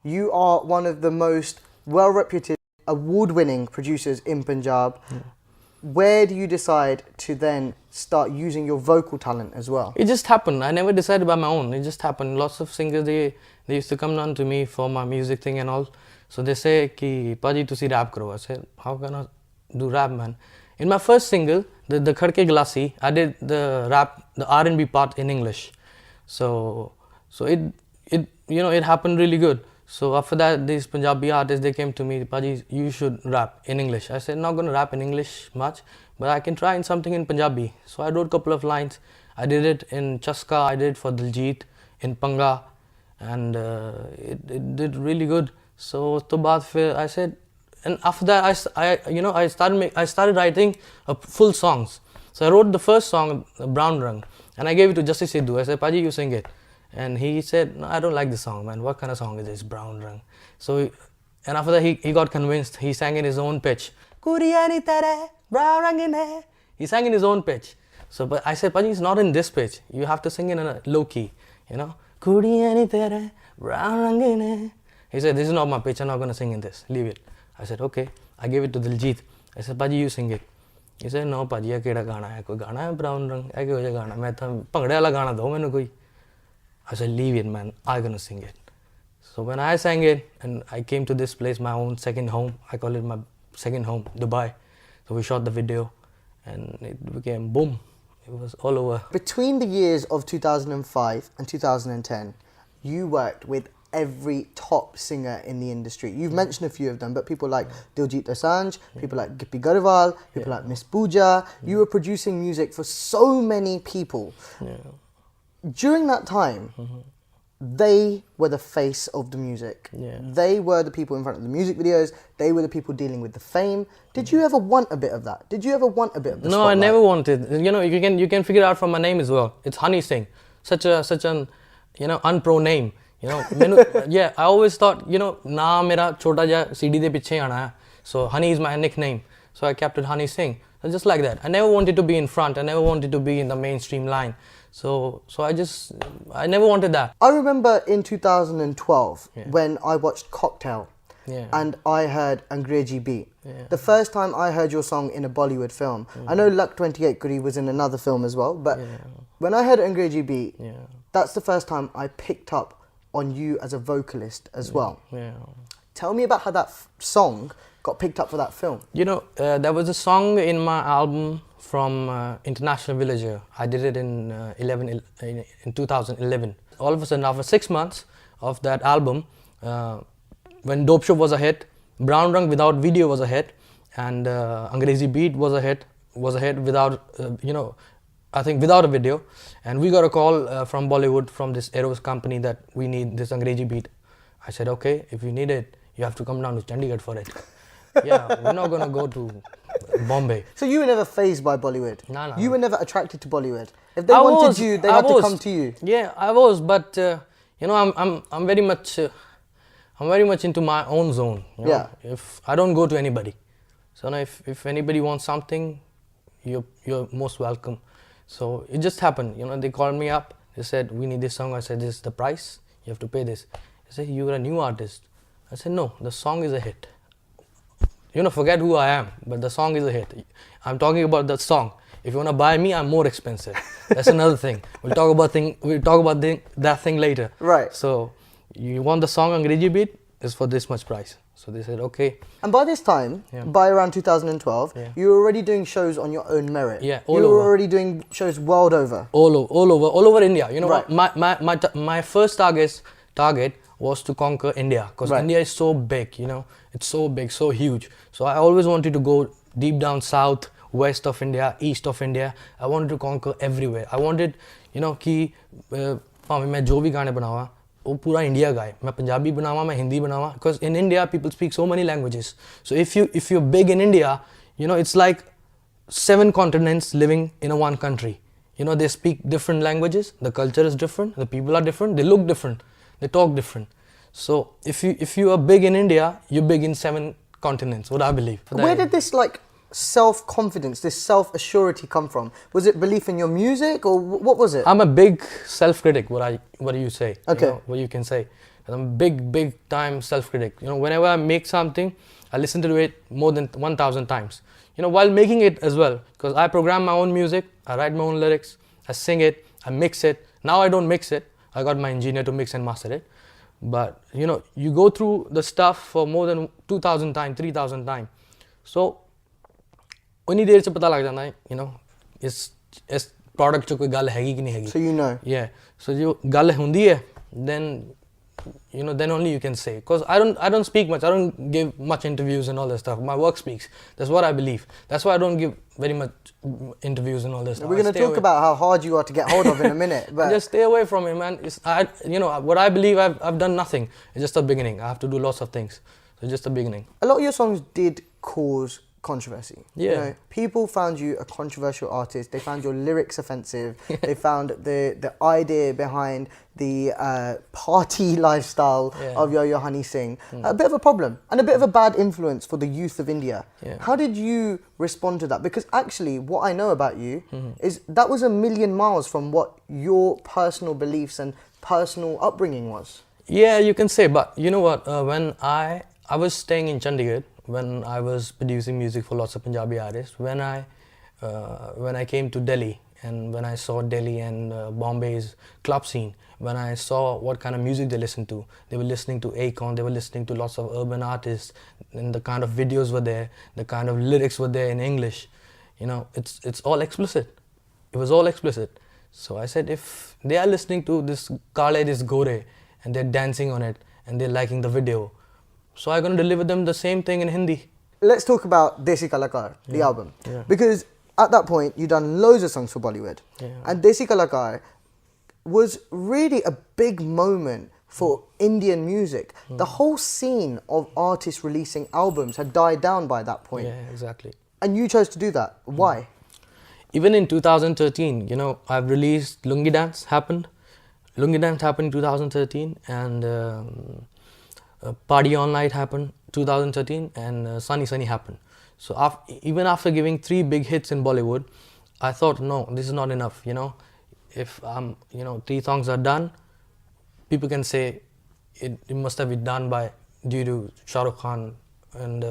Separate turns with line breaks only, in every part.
You are one of the most well-reputed, award-winning producers in Punjab. Where do you decide to then start using your vocal talent as well?
It just happened. I never decided by my own. It just happened. Lots of singers, they used to come down to me for my music thing and all. So they say, ki, Paji, tusi rap karo. I said, how can I do rap, man? In my first single, the Khadke Glassi, I did the rap, the R&B part in English. So it happened really good. So after that, these Punjabi artists, they came to me, Paji, you should rap in English. I said, not going to rap in English much, but I can try in something in Punjabi. So I wrote a couple of lines. I did it in Chaska, I did it for Diljit, in Panga, and it did really good. So to baad I said, and after that, I started writing full songs. So I wrote the first song, Brown Rang, and I gave it to Justice Sidhu. I said, Paji, you sing it. And he said, no, I don't like this song, man. What kind of song is this, Brown Rang? So, and after that, he got convinced. He sang in his own pitch. He sang in his own pitch. So, but I said, Paji, it's not in this pitch. You have to sing in a low key, you know. He said, this is not my pitch. I'm not going to sing in this. Leave it. I said, okay. I gave it to Diljit. I said, Paji, you sing it. He said, no, Paji, ये केड़ा गाना है? कोई गाना है Brown Rang? ऐ क्यों गाना? मैं तो भंगड़े वाला गाना दो मैंने कोई. I said, leave it, man. I'm gonna sing it. So when I sang it, and I came to this place, my own second home, I call it my second home, Dubai. So we shot the video, and it became boom. It was all over.
Between the years of 2005 and 2010, you worked with every top singer in the industry. You've mentioned a few of them, but people like Diljit Dosanjh, people like Gippy Garewal, people like Miss Pooja. You were producing music for so many people. During that time, they were the face of the music. They were the people in front of the music videos. They were the people dealing with the fame. Did you ever want a bit of that? Did you ever want a bit of the spotlight?
No, I never wanted. You know, you can figure out from my name as well. It's Honey Singh. Such an unpro name. You know, yeah, I always thought, you know, na mera chota ja CD de piche aana hai. So Honey is my nickname. So I kept it Honey Singh. So just like that. I never wanted to be in front. I never wanted to be in the mainstream line. So I never wanted that.
I remember in 2012 when I watched Cocktail and I heard Angrezi Beat. The first time I heard your song in a Bollywood film. I know Luck 28 Kuri was in another film as well, but when I heard Angrezi Beat, that's the first time I picked up on you as a vocalist as well. Tell me about how that song got picked up for that film.
You know, there was a song in my album from International Villager. I did it in 2011. All of a sudden, after 6 months of that album, when Dope Show was a hit, Brown Rang without video was a hit, and Angrezi Beat was a hit without, I think without a video. And we got a call from Bollywood, from this Eros company, that we need this Angrezi Beat. I said, okay, if you need it, you have to come down to Chandigarh for it. Yeah, we're not going to go to Bombay.
So you were never fazed by Bollywood?
No.
You were never attracted to Bollywood? If they wanted you, they had to come to you?
Yeah, I was, but I'm very much into my own zone. You know? If I don't go to anybody. So if anybody wants something, you're most welcome. So it just happened. You know, they called me up. They said, we need this song. I said, this is the price. You have to pay this. They said, you are a new artist. I said, no, the song is a hit. You know, forget who I am, but the song is a hit. I'm talking about the song. If you want to buy me, I'm more expensive. That's another thing. We'll talk about that thing later.
Right.
So you want the song Angrezi Beat? It's for this much price. So they said, okay.
And by this time, by around 2012, you were already doing shows on your own merit.
Yeah,
all over. You were already doing shows world over.
All over India. You know, right. my first target was to conquer India, because India is so big, you know, it's so big, so huge. So I always wanted to go deep down south, west of India, east of India. I wanted to conquer everywhere. I wanted, you know, कि मैं जो भी गाने बनावा वो पूरा India गाए. मैं पंजाबी बनावा, मैं हिंदी बनावा, because in India people speak so many languages. So if you're big in India, you know, it's like 7 continents living in one country. You know, they speak different languages, the culture is different, the people are different, they look different, they talk different. So if you are big in India, you're big in 7 continents, what I believe.
Where did this like self-confidence, this self-assurity come from? Was it belief in your music, or what was it?
I'm a big self-critic, what you say.
Okay.
You know, what you can say. I'm a big time self-critic. You know, whenever I make something, I listen to it more than 1,000 times. You know, while making it as well, because I program my own music, I write my own lyrics, I sing it, I mix it. Now I don't mix it. I got my engineer to mix and master it. But you know, you go through the stuff for more than 2,000 times, 3,000 times. So, उन्हीं देर से पता लग जाना है, you know, इस product जो कोई गल हैगी कि नहीं हैगी.
So you know.
Yeah. So जो गल हुंदी है, then you know, then only you can say. Because I don't speak much. I don't give much interviews and all that stuff. My work speaks. That's what I believe. That's why I don't give very much interviews and all this stuff.
We're going to talk about how hard you are to get hold of in a minute. But
just stay away from it, man. You know, what I believe, I've done nothing. It's just the beginning. I have to do lots of things. So it's just the beginning.
A lot of your songs did cause controversy.
Yeah.
You know, people found you a controversial artist. They found your lyrics offensive. They found the idea behind the party lifestyle of Yo-Yo Honey Singh a bit of a problem and a bit of a bad influence for the youth of India.
Yeah.
How did you respond to that? Because actually what I know about you is that was a million miles from what your personal beliefs and personal upbringing was.
Yeah, you can say, but you know what, when I was staying in Chandigarh, when I was producing music for lots of Punjabi artists, when I came to Delhi and when I saw Delhi and Bombay's club scene, when I saw what kind of music they listened to, they were listening to Akon, they were listening to lots of urban artists, and the kind of videos were there, the kind of lyrics were there in English. You know, it's all explicit. It was all explicit. So I said, if they are listening to this Kale Dis Gore and they're dancing on it and they're liking the video, so I'm going to deliver them the same thing in Hindi.
Let's talk about Desi Kalakar, the album.
Yeah.
Because at that point, you'd done loads of songs for Bollywood.
Yeah.
And Desi Kalakar was really a big moment for Indian music. The whole scene of artists releasing albums had died down by that point.
Yeah, exactly.
And you chose to do that. Why?
Even in 2013, you know, I've released Lungi Dance happened. Lungi Dance happened in 2013 and Party All Night happened 2013 and Sunny Sunny happened. So even after giving 3 big hits in Bollywood, I thought, no, this is not enough, you know. If you know, 3 songs are done, people can say it must have been done due to Shah Rukh Khan and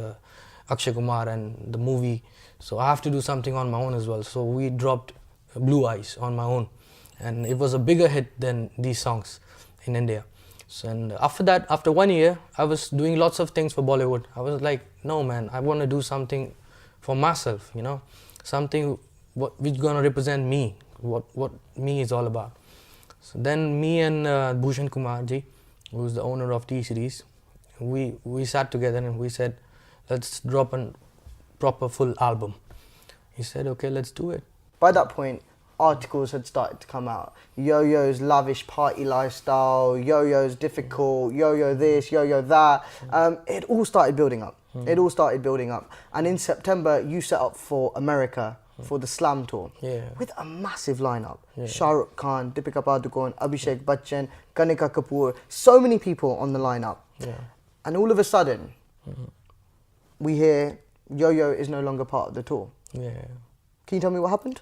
Akshay Kumar and the movie. So I have to do something on my own as well. So we dropped Blue Eyes on my own, and it was a bigger hit than these songs in India. So, and after that, after 1 year, I was doing lots of things for Bollywood. I was like, no man, I want to do something for myself, you know, something which gonna represent me, what me is all about. So then me and Bhushan Kumar ji, who's the owner of T-Series, we sat together and we said, let's drop a proper full album. He said, okay, let's do it.
By that point, articles had started to come out. Yo-Yo's lavish party lifestyle, Yo-Yo's difficult, Yo-Yo this, Yo-Yo that. It all started building up. It all started building up. And in September, you set up for America for the Slam Tour with a massive lineup. Shah Rukh Khan, Deepika Padukone, Abhishek Bachchan, Kanika Kapoor, so many people on the lineup. And all of a sudden, we hear Yo-Yo is no longer part of the tour. Can you tell me what happened?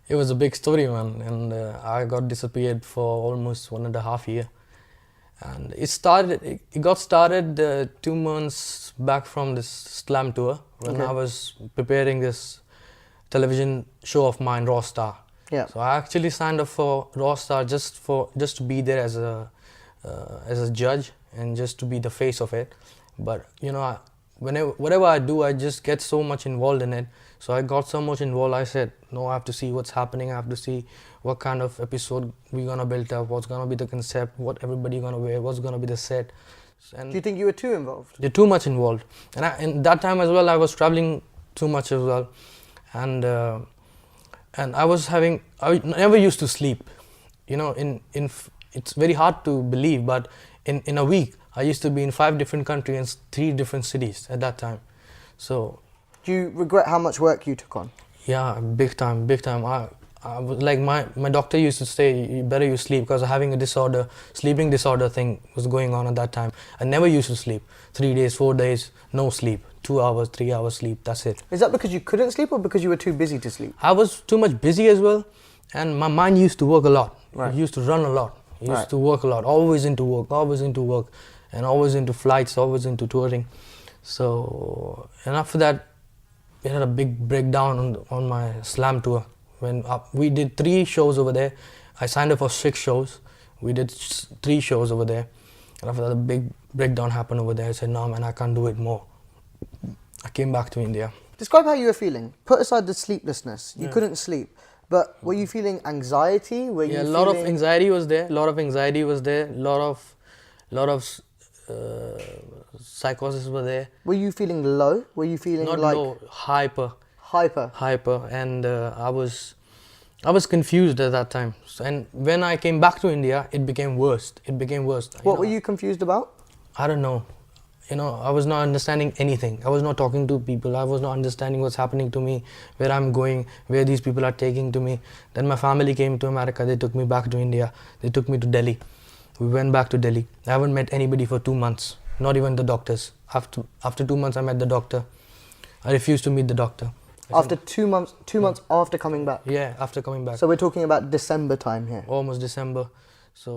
It was a big story, man, and I got disappeared for almost 1.5 years. And it got started 2 months back from this Slam tour when I was preparing this television show of mine, Raw Star. So I actually signed up for Raw Star just to be there as a judge and just to be the face of it. But you know, whatever I do, I just get so much involved in it. So I got so much involved, I said, no, I have to see what's happening. I have to see what kind of episode we're going to build up, what's going to be the concept, what everybody going to wear, what's going to be the set. And
do you think you were too involved?
You're too much involved. And in that time as well, I was traveling too much as well. And I never used to sleep. You know, it's very hard to believe, but in a week, I used to be in 5 different countries and 3 different cities at that time. So,
do you regret how much work you took on?
Yeah, big time. I was like, my doctor used to say, you sleep, because having a sleeping disorder thing was going on at that time. I never used to sleep. 3 days, 4 days, no sleep. 2 hours, 3 hours sleep, that's it.
Is that because you couldn't sleep or because you were too busy to sleep?
I was too much busy as well, and my mind used to work a lot. It used to run a lot. He used
Right.
to work a lot, always into work, and always into flights, always into touring. So, and after that, we had a big breakdown on my slam tour. When we did 3 shows over there, I signed up for 6 shows. We did 3 shows over there. And after that, a big breakdown happened over there. I said, no man, I can't do it more. I came back to India.
Describe how you were feeling. Put aside the sleeplessness. You
Yeah.
couldn't sleep. But were you feeling anxiety? Were
Yeah,
you
a lot of
feeling-
anxiety was there. Lot of psychosis were there.
Were you feeling low? Were you feeling
Not
like
low, hyper,
hyper?
and I was confused at that time. So, and when I came back to India, it became worse.
What were you confused about?
I don't know. I was not understanding anything. I was not talking to people. I was not understanding what's happening to me, where I'm going, where these people are taking to me. Then my family came to America. They took me back to India. They took me to Delhi. We went back to Delhi. I haven't met anybody for 2 months, not even the doctors. After 2 months, I met the doctor. I refused to meet the doctor.
After 2 months, 2 months after coming back.
Yeah, after coming back.
So we're talking about December time here.
Almost December. So,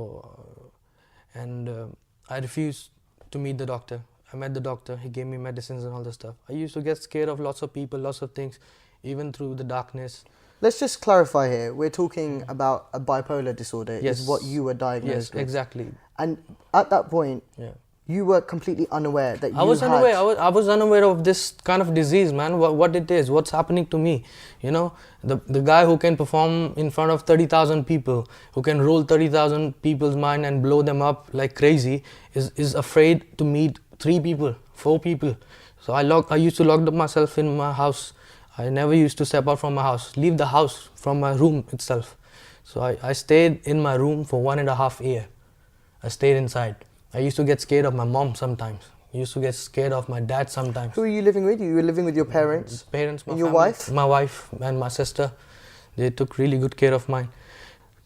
I refused to meet the doctor. I met the doctor. He gave me medicines and all the stuff. I used to get scared of lots of people, lots of things, even through the darkness.
Let's just clarify here. We're talking about a bipolar disorder.
Yes.
Is what you were diagnosed
Yes,
with.
exactly.
And at that point,
Yeah.
you were completely unaware that you
I was
had...
unaware. I was unaware of this kind of disease, man. What it is, what's happening to me. The guy who can perform in front of 30,000 people, who can roll 30,000 people's mind and blow them up like crazy, is afraid to meet 3 people, 4 people. So I used to lock up myself in my house. I never used to step out from my house, leave the house from my room itself. So I stayed in my room for 1.5 years. I stayed inside. I used to get scared of my mom sometimes. I used to get scared of my dad sometimes.
Who are you living with? You were living with your parents?
Parents, my
And your
family,
wife?
My wife and my sister. They took really good care of mine.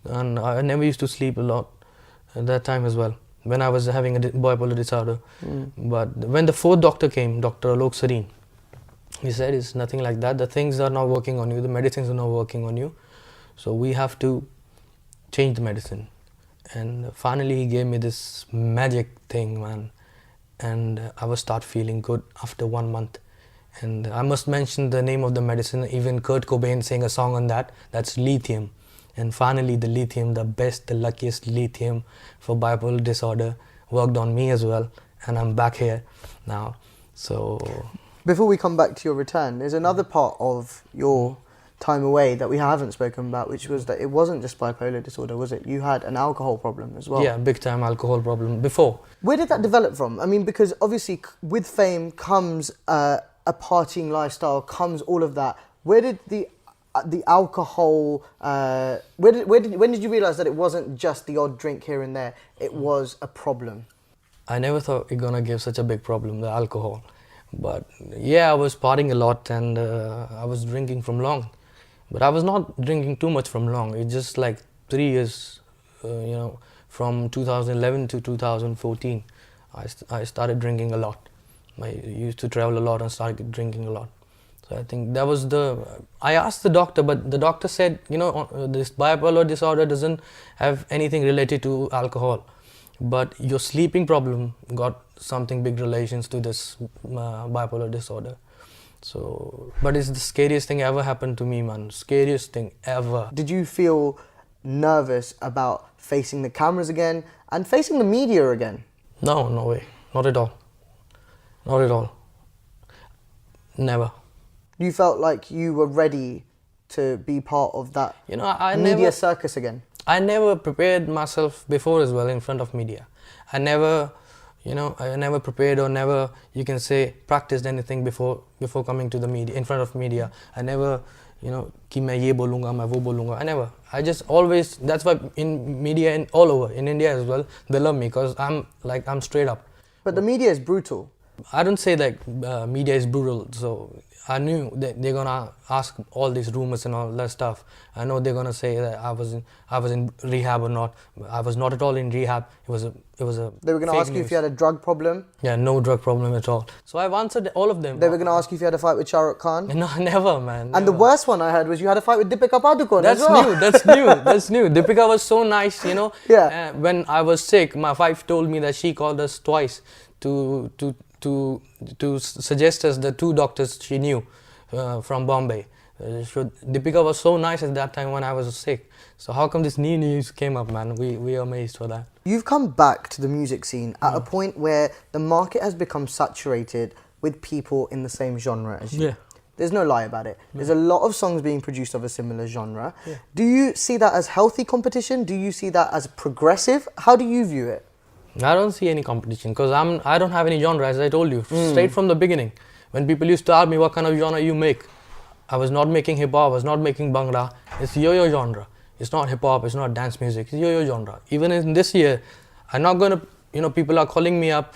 And I never used to sleep a lot at that time as well, when I was having a bipolar disorder. But when the 4th doctor came, Dr. Alok Sareen, he said it's nothing like that. The things are not working on you. The medicines are not working on you. So we have to change the medicine. And finally he gave me this magic thing, man. And I was start feeling good after 1 month. And I must mention the name of the medicine. Even Kurt Cobain sang a song on that. That's lithium. And finally the lithium, the best, the luckiest lithium for bipolar disorder, worked on me as well. And I'm back here now. So...
Before we come back to your return, there's another part of your time away that we haven't spoken about, which was that it wasn't just bipolar disorder, was it? You had an alcohol problem as well.
Yeah, big time alcohol problem before.
Where did that develop from? I mean, because obviously with fame comes a partying lifestyle, comes all of that. Where did the alcohol, when did you realize that it wasn't just the odd drink here and there, it was a problem?
I never thought it gonna give such a big problem, the alcohol. But yeah, I was partying a lot and I was drinking from long. But I was not drinking too much from long. It's just like 3 years, from 2011 to 2014, I started drinking a lot. I used to travel a lot and started drinking a lot. So I think that was I asked the doctor, but the doctor said, this bipolar disorder doesn't have anything related to alcohol. But your sleeping problem got something big relations to this bipolar disorder. So, but it's the scariest thing ever happened to me, man. Scariest thing ever.
Did you feel nervous about facing the cameras again and facing the media again?
No, no way. Not at all. Not at all. Never.
You felt like you were ready to be part of that
I
media circus again?
I never prepared myself before as well in front of media. I never prepared or never, you can say, practiced anything before coming to the media, in front of media. I never, कि मैं ये बोलूँगा, मैं वो बोलूँगा. I never. I just always, that's why in media and all over, in India as well, they love me because I'm straight up.
But the media is brutal.
I don't say that media is brutal. So I knew that they're gonna ask all these rumors and all that stuff. I know they're gonna say that I was in rehab or not. I was not at all in rehab. It was a
They were going to
fake
ask you if
news.
you had a drug problem.
Yeah, no drug problem at all. So I've answered all of them.
They were going to ask you if you had a fight with Shah Rukh Khan.
No, never, man.
And the
never.
worst one I heard was you had a fight with Deepika Padukone.
That's
as well.
new. That's new. That's new. Deepika was so nice, you know.
Yeah.
When I was sick, my wife told me that she called us twice to suggest us the 2 doctors she knew from Bombay. Deepika was so nice at that time when I was sick. So how come this new news came up, man? We are amazed for that.
You've come back to the music scene at a point where the market has become saturated with people in the same genre as you.
Yeah.
There's no lie about it. There's a lot of songs being produced of a similar genre.
Yeah.
Do you see that as healthy competition? Do you see that as progressive? How do you view it?
I don't see any competition because I don't have any genre, as I told you, straight from the beginning. When people used to ask me what kind of genre you make, I was not making hip hop, I was not making Bhangra. It's yo-yo genre. It's not hip hop, it's not dance music, it's yo-yo genre. Even in this year, I'm not gonna, people are calling me up.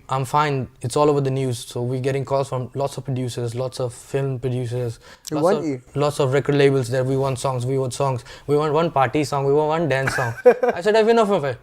I'm fine, it's all over the news. So we're getting calls from lots of producers, lots of film producers. Lots of record labels that we want songs, we want one party song, we want one dance song. I said, I've enough of it.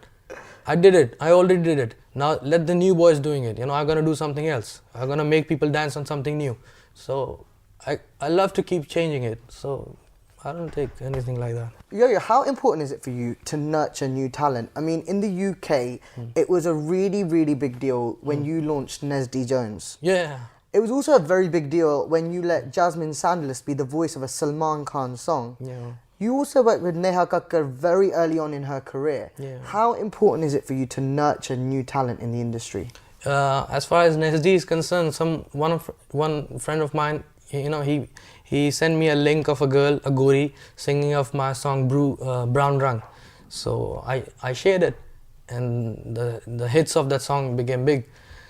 I did it, I already did it. Now let the new boys doing it. I'm gonna do something else. I'm gonna make people dance on something new. So I love to keep changing it. So I don't take anything like that.
Yo-Yo, how important is it for you to nurture new talent? I mean, in the UK, it was a really, really big deal when you launched Nesdy Jones.
Yeah.
It was also a very big deal when you let Jasmine Sandler be the voice of a Salman Khan song.
Yeah.
You also worked with Neha Kakkar very early on in her career.
Yeah.
How important is it for you to nurture new talent in the industry?
As far as Nesdy is concerned, one friend of mine, he sent me a link of a girl, a Gori, singing of my song Brown Rang. So I shared it, and the hits of that song became big.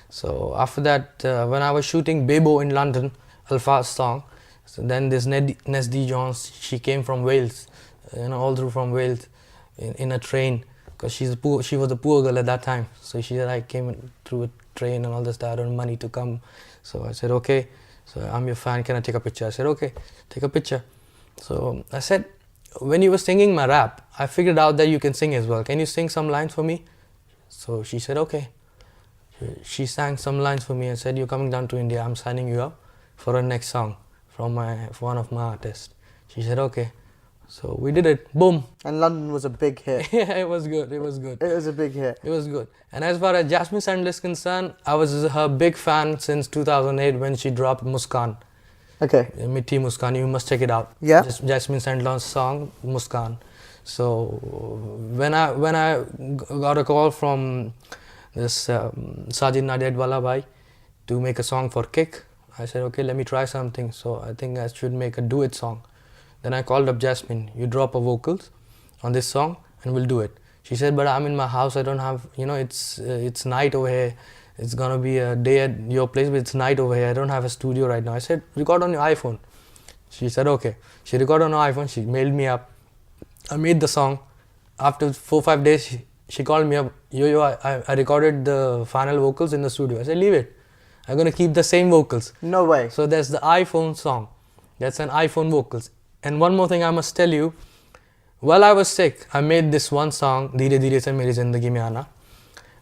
So after that, when I was shooting Bebo in London, Alpha's song, so then this Nesdy Jones, she came from Wales, all through from Wales in a train, because she was a poor girl at that time. So she said, I came through a train and all this, I don't have money to come. So I said, okay. So I'm your fan, can I take a picture? I said, okay, take a picture. So I said, when you were singing my rap, I figured out that you can sing as well. Can you sing some lines for me? So she said, okay. She sang some lines for me and said, you're coming down to India, I'm signing you up for a next song from one of my artists. She said, okay. So we did it, boom.
And London was a big hit.
Yeah, it was good. It was
a big hit.
It was good. And as far as Jasmine Sandler is concerned, I was her big fan since 2008 when she dropped Muskan.
Okay.
Mithi Muskan, you must check it out.
Yeah.
Jasmine Sandler's song, Muskan. So when I got a call from this Sajid Nadiadwala bhai to make a song for Kick, I said, okay, let me try something. So I think I should make a duet song. Then I called up Jasmine, you drop a vocals on this song and we'll do it. She said, but I'm in my house, I don't have, it's night over here. It's gonna be a day at your place, but it's night over here. I don't have a studio right now. I said, record on your iPhone. She said, okay. She recorded on her iPhone, she mailed me up. I made the song. After 4-5 days, she called me up, Yo, I recorded the final vocals in the studio. I said, leave it. I'm gonna keep the same vocals.
No way.
So that's the iPhone song. That's an iPhone vocals. And one more thing I must tell you, while I was sick, I made this one song, Dheere Dheere Se Meri Zindagi Mein Aana,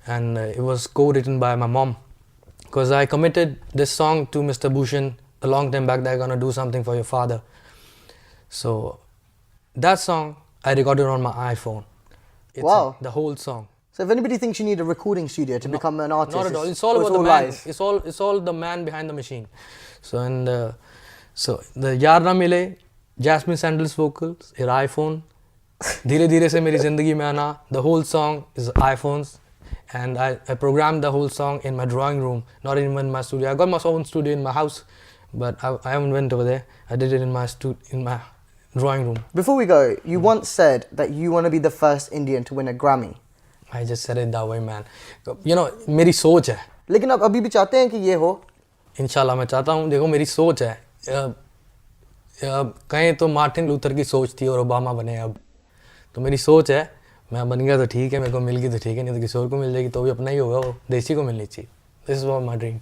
and it was co-written by my mom, because I committed this song to Mr. Bhushan a long time back that I'm gonna do something for your father. So that song I recorded on my iPhone.
Wow.
The whole song.
So if anybody thinks you need a recording studio to become an artist,
Not at all. It's all about the man.
lies.
It's all the man behind the machine. So so the Yaar Na Mile, Jasmine Sandler's vocals, her iPhone, Dheere Dheere Se Meri Zindagi Mein Aana, the whole song is iPhones, and I programmed the whole song in my drawing room, not even in my studio. I got my own studio in my house, but I haven't went over there. I did it in my drawing room.
Before we go, you once said that you want to be the first Indian to win a Grammy.
I just said it that way, man. मेरी सोच है.
लेकिन आप अभी भी चाहते हैं कि ये हो?
इंशाल्लाह मैं चाहता हूँ. देखो मेरी सोच है. कहें तो मार्टिन लूथर की सोच थी और ओबामा बने अब. तो मेरी सोच है, मैं बन गया तो ठीक है, मेरे को मिल गई तो ठीक है, नहीं तो किसी और को मिल जाएगी तो भी अपना ही होगा, वो देसी को मिलनी चाहिए. This is my dream.